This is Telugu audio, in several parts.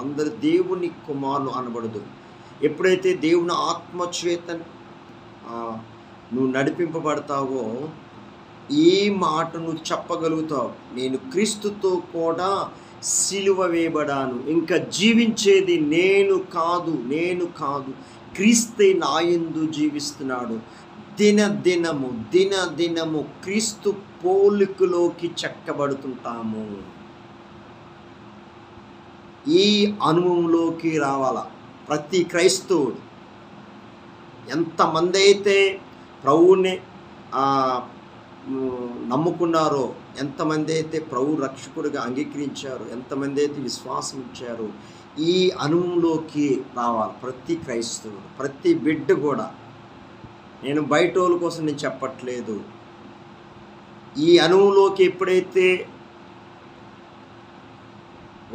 వాళ్ళందరూ దేవుని కుమారులు అనబడదు. ఎప్పుడైతే దేవుని ఆత్మచేత నువ్వు నడిపింపబడతావో ఈ మాటను చెప్పగలుగుతావు, నేను క్రీస్తుతో కూడా సిలువ వేయబడాను, ఇంకా జీవించేది నేను కాదు క్రీస్తే నాయందు జీవిస్తున్నాడు. దినదినము క్రీస్తు పోలికలోకి చెక్కబడుతుంటాము. ఈ అనుభవంలోకి రావాల ప్రతి క్రైస్తవుడు. ఎంతమంది అయితే ప్రభువుని నమ్ముకున్నారో, ఎంతమంది అయితే ప్రభు రక్షకుడిగా అంగీకరించారో, ఎంతమంది అయితే విశ్వాసం ఇచ్చారో, ఈ అనుభవంలోకి రావాలి ప్రతి క్రైస్తవుడు, ప్రతి బిడ్డ కూడా. నేను బయట వాళ్ళ కోసం నేను చెప్పట్లేదు. ఈ అనుభవంలోకి ఎప్పుడైతే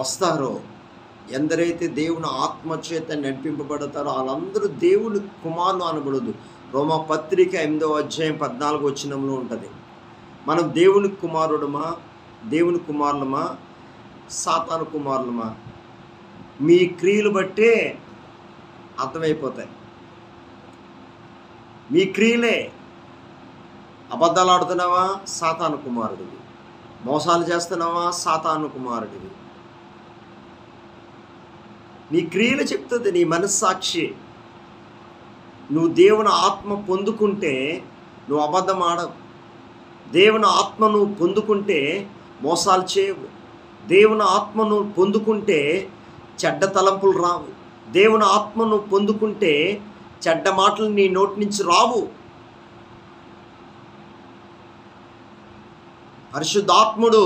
వస్తారో, ఎందరైతే దేవుని ఆత్మచేత నడిపింపబడతారో వాళ్ళందరూ దేవుని కుమారులు అనబడదు. రోమపత్రిక 8వ అధ్యాయం 14వ వచనంలో ఉంటుంది. మనం దేవుని కుమారుడమా, దేవుని కుమారులమా, సాతాను కుమారులమా? మీ క్రియలు బట్టే అర్థమైపోతాయి. మీ క్రియలే. అబద్ధాలు ఆడుతున్నావా, సాతాను కుమారుడివి. మోసాలు చేస్తున్నావా, సాతాను కుమారుడివి. నీ క్రియలు చెప్తుంది, నీ మనస్సాక్షి. నువ్వు దేవుని ఆత్మ పొందుకుంటే నువ్వు అబద్ధం ఆడవు. దేవుని ఆత్మ నువ్వు పొందుకుంటే మోసాలు చేయవు. దేవుని ఆత్మ నువ్వు పొందుకుంటే చెడ్డ తలంపులు రావు. దేవుని ఆత్మ నువ్వు పొందుకుంటే చెడ్డ మాటలు నీ నోటి నుంచి రావు. పరిశుద్ధాత్ముడు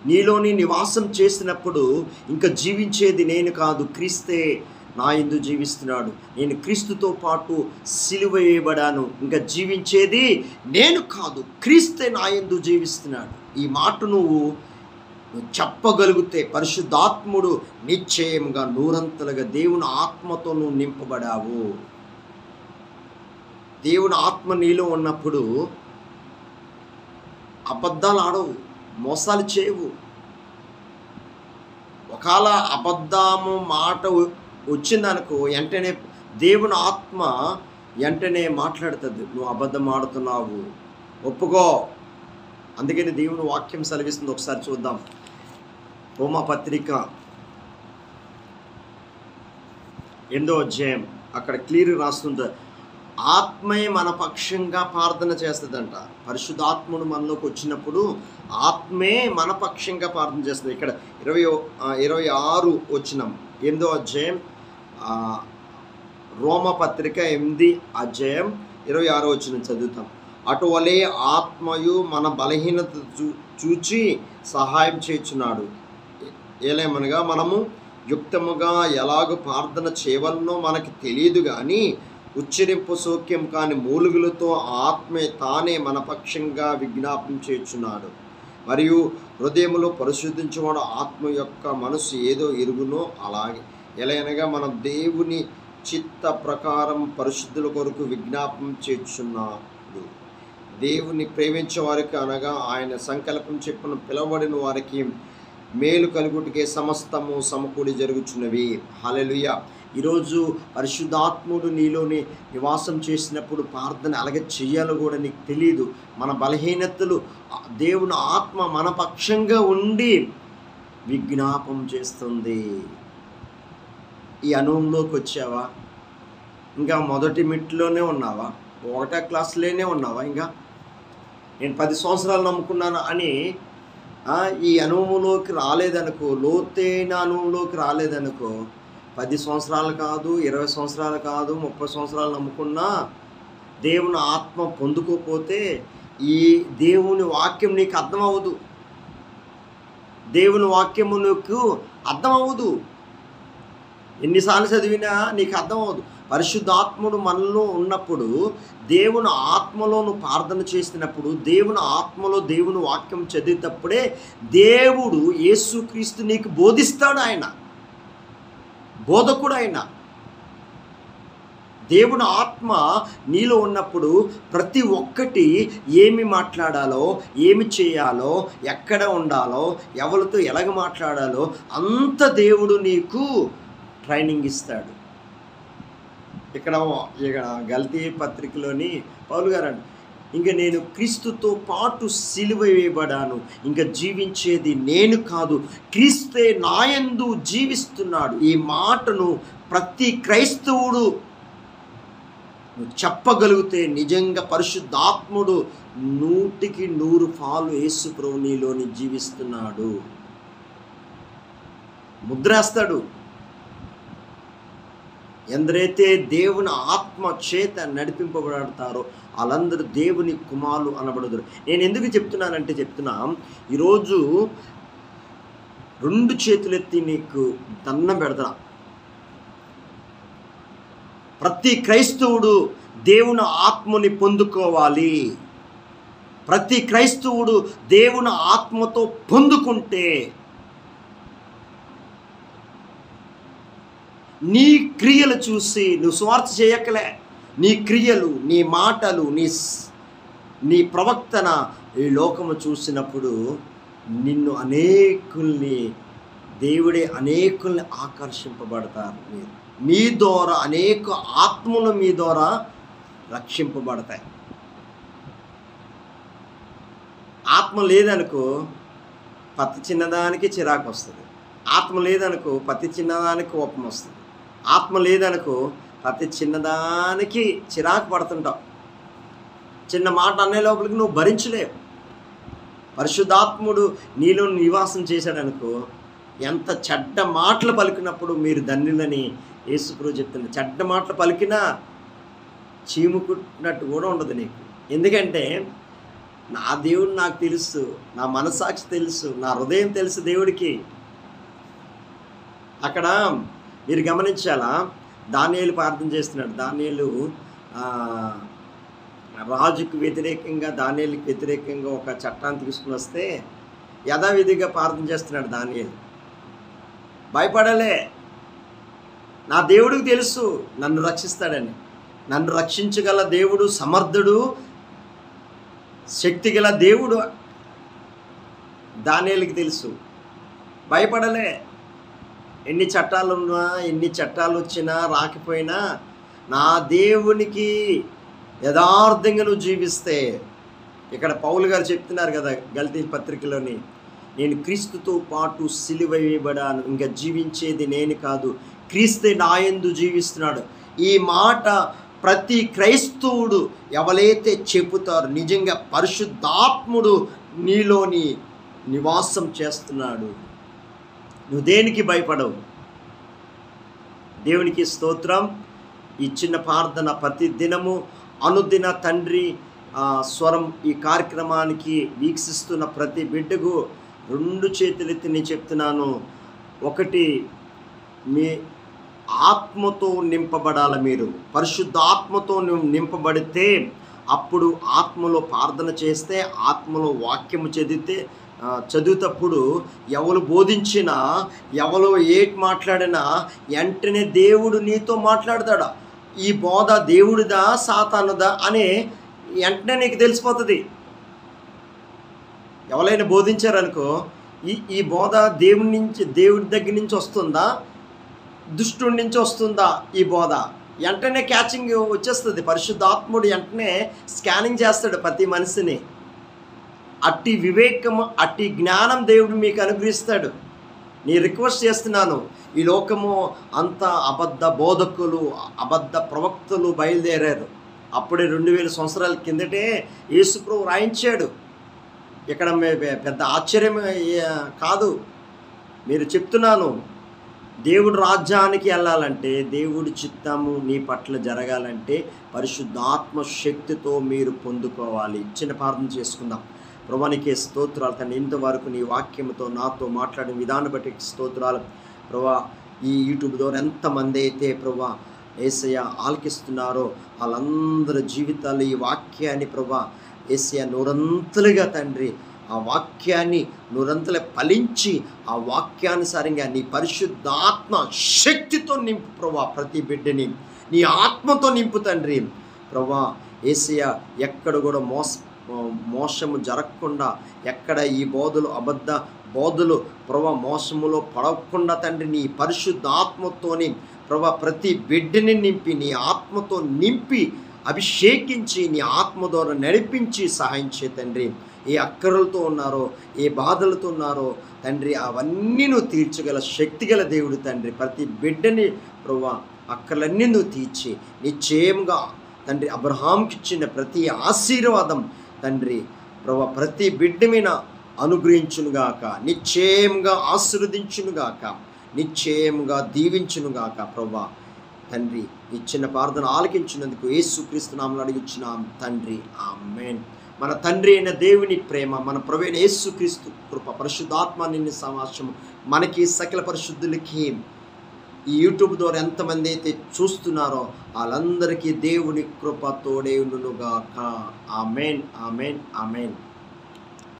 నీలోని నివాసం చేసినప్పుడు ఇంకా జీవించేది నేను కాదు, క్రీస్తే నా యందు జీవిస్తున్నాడు. నేను క్రీస్తుతో పాటు సిలువ వేయబడాను, ఇంకా జీవించేది నేను కాదు, క్రీస్తే నా యందు జీవిస్తున్నాడు. ఈ మాట నువ్వు చెప్పగలిగితే పరిశుద్ధాత్ముడు నిశ్చయంగా నూరంతలుగా దేవుని ఆత్మతో నువ్వు నింపబడావు. దేవుని ఆత్మ నీలో ఉన్నప్పుడు అబద్ధాలు ఆడవు, మోసాలు చేయవు. ఒకవేళ అబద్ధము మాట వచ్చిందనుకో, వెంటనే దేవుని ఆత్మ వెంటనే మాట్లాడుతుంది, నువ్వు అబద్ధం ఆడుతున్నావు, ఒప్పుకో. అందుకని దేవుని వాక్యం సెలవిస్తుంది. ఒకసారి చూద్దాం. రోమపత్రిక 8వ అధ్యాయం, అక్కడ క్లియర్ రాస్తుంది. ఆత్మే మన పక్షంగా ప్రార్థన చేస్తుందంట. పరిశుద్ధాత్ముడు మనలోకి వచ్చినప్పుడు ఆత్మే మన పక్షంగా ప్రార్థన చేస్తుంది. ఇక్కడ 26 వచనం, 8వ అధ్యాయం, రోమపత్రిక 8 అధ్యాయం 26వ వచనం చదువుతాం. అటువలే ఆత్మయు మన బలహీనత చూచి సహాయం చేయుచున్నాడు. ఏలేమనగా మనము యుక్తముగా ఎలాగో ప్రార్థన చేయవలనో మనకి తెలియదు, కానీ ఉచ్చరింపు సౌఖ్యం కాని మూలుగులతో ఆత్మే తానే మన పక్షంగా విజ్ఞాపనం చేయుచున్నాడు. మరియు హృదయములో పరిశుద్ధించువాడు ఆత్మ యొక్క మనసు ఏదో ఎరుగునో అలాగే. ఎలాగనగా మనం దేవుని చిత్త ప్రకారం పరిశుద్ధుల కొరకు విజ్ఞాపనం చేయుచున్నాడు. దేవుని ప్రేమించే వారికి, అనగా ఆయన సంకల్పం చెప్పిన పిలువబడిన వారికి మేలు కలుగుటకే సమస్తము సమకూడి జరుగుచున్నవి. హల్లెలూయా. ఈరోజు పరిశుద్ధాత్ముడు నీలోని నివాసం చేసినప్పుడు ప్రార్థన అలాగే చెయ్యాలో కూడా నీకు తెలియదు. మన బలహీనతలు దేవుని ఆత్మ మన పక్షంగా ఉండి విజ్ఞాపం చేస్తుంది. ఈ అనుభవంలోకి వచ్చావా? ఇంకా మొదటి మెట్టులోనే ఉన్నావా? 1వ క్లాసులోనే ఉన్నావా? ఇంకా నేను 10 సంవత్సరాలు నమ్ముకున్నాను అని ఈ అనుభవంలోకి రాలేదనుకో, లోతైన అనుభవంలోకి రాలేదనుకో, 10 సంవత్సరాలు కాదు, 20 సంవత్సరాలు కాదు, 30 సంవత్సరాలు నమ్ముకున్నా దేవుని ఆత్మ పొందుకోకపోతే ఈ దేవుని వాక్యం నీకు అర్థమవ్వదు. దేవుని వాక్యము నీకు అర్థమవ్వదు. ఎన్నిసార్లు చదివినా నీకు అర్థమవ్వదు. పరిశుద్ధాత్ముడు మనలో ఉన్నప్పుడు, దేవుని ఆత్మలో నువ్వు ప్రార్థన చేసినప్పుడు, దేవుని ఆత్మలో దేవుని వాక్యం చదివేటప్పుడే దేవుడు యేసుక్రీస్తు నీకు బోధిస్తాడు. ఆయన బోధకుడు. ఆయన దేవుని ఆత్మ నీలో ఉన్నప్పుడు ప్రతి ఒక్కటి ఏమి మాట్లాడాలో, ఏమి చేయాలో, ఎక్కడ ఉండాలో, ఎవరితో ఎలాగ మాట్లాడాలో అంత దేవుడు నీకు ట్రైనింగ్ ఇస్తాడు. ఇక్కడ గలతీ పత్రికలోని పౌలు గారు ఇంక నేను క్రీస్తుతో పాటు సిలువ వేయబడాను, ఇంకా జీవించేది నేను కాదు, క్రీస్తే నాయందు జీవిస్తున్నాడు. ఈ మాటను ప్రతి క్రైస్తవుడు చెప్పగలిగితే నిజంగా పరిశుద్ధాత్ముడు 100% యేసు ప్రభువు నీలోని జీవిస్తున్నాడు. ముద్రేస్తాడు. ఎందరైతే దేవుని ఆత్మ చేత నడిపింపబడతారో వాళ్ళందరూ దేవుని కుమారులు అనబడదురు. నేను ఎందుకు చెప్తున్నానంటే ఈరోజు 2 చేతులెత్తి నీకు దండం పెడతా. ప్రతి క్రైస్తవుడు దేవుని ఆత్మని పొందుకోవాలి. ప్రతి క్రైస్తవుడు దేవుని ఆత్మతో పొందుకుంటే నీ క్రియలు చూసి నువ్వు స్వార్థ చేయకలే. నీ క్రియలు, నీ మాటలు, నీ ప్రవర్తన ఈ లోకము చూసినప్పుడు నిన్ను దేవుడే అనేకుల్ని ఆకర్షింపబడతారు. మీ ద్వారా అనేక ఆత్మలు మీ ద్వారా రక్షింపబడతాయి. ఆత్మ లేదనుకో ప్రతి చిన్నదానికి చిరాకు వస్తుంది. ఆత్మ లేదనుకో ప్రతి చిన్నదానికి కోపం వస్తుంది. ఆత్మ లేదనుకో ప్రతి చిన్నదానికి చిరాకు పడుతుంటావు. చిన్న మాట అనే లోపలికి నువ్వు భరించలేవు. పరిశుద్ధాత్ముడు నీలో నివాసం చేశాడనుకో ఎంత చెడ్డ మాటలు పలికినప్పుడు మీరు ధన్యులని యేసుప్రభువు చెప్తున్నారు. చెడ్డ మాటలు పలికినా చీముకున్నట్టు కూడా ఉండదు నీకు. ఎందుకంటే నా దేవుడు నాకు తెలుసు, నా మనసాక్షి తెలుసు, నా హృదయం తెలుసు దేవుడికి. అక్కడ మీరు గమనించాలా, దానియేలు ప్రార్థన చేస్తున్నాడు. దానియేలు రాజుకు వ్యతిరేకంగా, దానియేలుకి వ్యతిరేకంగా ఒక చట్టాన్ని తీసుకుని వస్తే యథావిధిగా ప్రార్థన చేస్తున్నాడు దానియేలు. భయపడలే. నా దేవుడికి తెలుసు నన్ను రక్షిస్తాడని. నన్ను రక్షించగల దేవుడు సమర్థుడు, శక్తిగల దేవుడు దానియేలుకి తెలుసు. భయపడలే. ఎన్ని చట్టాలు ఉన్నా, ఎన్ని చట్టాలు వచ్చినా రాకపోయినా నా దేవునికి యథార్థంగా నువ్వు జీవిస్తే, ఇక్కడ పౌలు గారు చెప్తున్నారు కదా గలతీ పత్రికలోని, నేను క్రీస్తుతో పాటు సిలువ వేయబడాను, ఇంకా జీవించేది నేను కాదు, క్రీస్తే నాయందు జీవిస్తున్నాడు. ఈ మాట ప్రతి క్రైస్తవుడు ఎవరైతే చెబుతారో నిజంగా పరిశుద్ధాత్ముడు నీలోని నివాసం చేస్తున్నాడు. నువ్వు దేనికి భయపడవు. దేవునికి స్తోత్రం. ఈ చిన్న ప్రార్థన ప్రతి దినము అనుదిన తండ్రి స్వరం ఈ కార్యక్రమానికి వీక్షిస్తున్న ప్రతి బిడ్డకు 2 చేతులెత్తి నేను చెప్తున్నాను. ఒకటి, మీ ఆత్మతో నింపబడాలి. మీరు పరిశుద్ధాత్మతో నింపబడితే అప్పుడు ఆత్మలో ప్రార్థన చేస్తే, ఆత్మలో వాక్యము చదివేటప్పుడు ఎవరు బోధించినా, ఎవరు ఏటి మాట్లాడినా వెంటనే దేవుడు నీతో మాట్లాడతాడా, ఈ బోధ దేవుడిదా సాతానుదా అని వెంటనే నీకు తెలిసిపోతుంది. ఎవరైనా బోధించారనుకో, ఈ బోధ దేవుడి దగ్గర నుంచి వస్తుందా, దుష్టుడి నుంచి వస్తుందా ఈ బోధ, వెంటనే క్యాచింగ్ వచ్చేస్తుంది. పరిశుద్ధాత్ముడు వెంటనే స్కానింగ్ చేస్తాడు ప్రతి మనిషిని. అట్టి వివేకము, అట్టి జ్ఞానం దేవుడు మీకు అనుగ్రహిస్తాడు. నీ రిక్వెస్ట్ చేస్తున్నాను, ఈ లోకము అంత అబద్ధ బోధకులు, అబద్ధ ప్రవక్తలు బయలుదేరారు. అప్పుడే 2000 సంవత్సరాల కిందటే యేసుప్రభువు రాయించాడు. ఇక్కడ పెద్ద ఆశ్చర్యం కాదు. మీరు చెప్తున్నాను, దేవుడు రాజ్యానికి వెళ్ళాలంటే, దేవుడి చిత్తము నీ పట్ల జరగాలంటే పరిశుద్ధాత్మ శక్తితో మీరు పొందుకోవాలి. చిన్న ప్రార్థన చేసుకుందాం. ప్రభువానికి స్తోత్రాలు తండ్రి. ఇంతవరకు నీ వాక్యంతో నాతో మాట్లాడిన విధానం బట్టి స్తోత్రాలు ప్రభా. ఈ యూట్యూబ్ ద్వారా ఎంతమంది అయితే ప్రభా యేసయ్య ఆలకిస్తున్నారో వాళ్ళందరి జీవితాలు ఈ వాక్యాన్ని ప్రభా యేసయ్య నూరంతలుగా తండ్రి, ఆ వాక్యాన్ని నూరంతలు ఫలించి ఆ వాక్యానుసారంగా నీ పరిశుద్ధాత్మ శక్తితో నింపు ప్రభా. ప్రతి బిడ్డని నీ ఆత్మతో నింపు తండ్రి ప్రభా. యేసయ్య ఎక్కడ కూడా మోసము జరగకుండా, ఎక్కడ ఈ బోధలు అబద్ధ బోధలు ప్రభా మోసములో పడకుండా తండ్రి నీ పరిశుద్ధాత్మతోని ప్రభా ప్రతి బిడ్డని నింపి నీ ఆత్మతో నింపి అభిషేకించి నీ ఆత్మ ద్వారా నడిపించి సహాయం చే తండ్రి. ఏ అక్కరలతో ఉన్నారో, ఏ బాధలతో ఉన్నారో తండ్రి, అవన్నీ నువ్వు తీర్చగల శక్తిగల దేవుడు తండ్రి. ప్రతి బిడ్డని ప్రభా అక్కర్లన్నీ నువ్వు తీర్చి నిశ్చయంగా తండ్రి అబ్రహాంకి ఇచ్చిన ప్రతి ఆశీర్వాదం తండ్రి ప్రభా ప్రతి బిడ్డ మీద అనుగ్రహించునుగాక, నిశ్చయంగా ఆశీర్వదించునుగాక, నిశ్చయంగా దీవించునుగాక ప్రభా తండ్రి. ఇచ్చిన ప్రార్థన ఆలకించినందుకు యేసుక్రీస్తు నామములో అడిగిచున్నాం తండ్రి, ఆమేన్. మన తండ్రి అయిన దేవుని ప్రేమ, మన ప్రభువైన యేసుక్రీస్తు కృప, పరిశుద్ధాత్మ నిన్ను సమావేశము మనకి సకల పరిశుద్ధులకి ఈ యూట్యూబ్ ద్వారా ఎంతమంది అయితే చూస్తున్నారో వాళ్ళందరికీ దేవుని కృప తోడే ఉండునుగాక. ఆమేన్, ఆమేన్, ఆమేన్.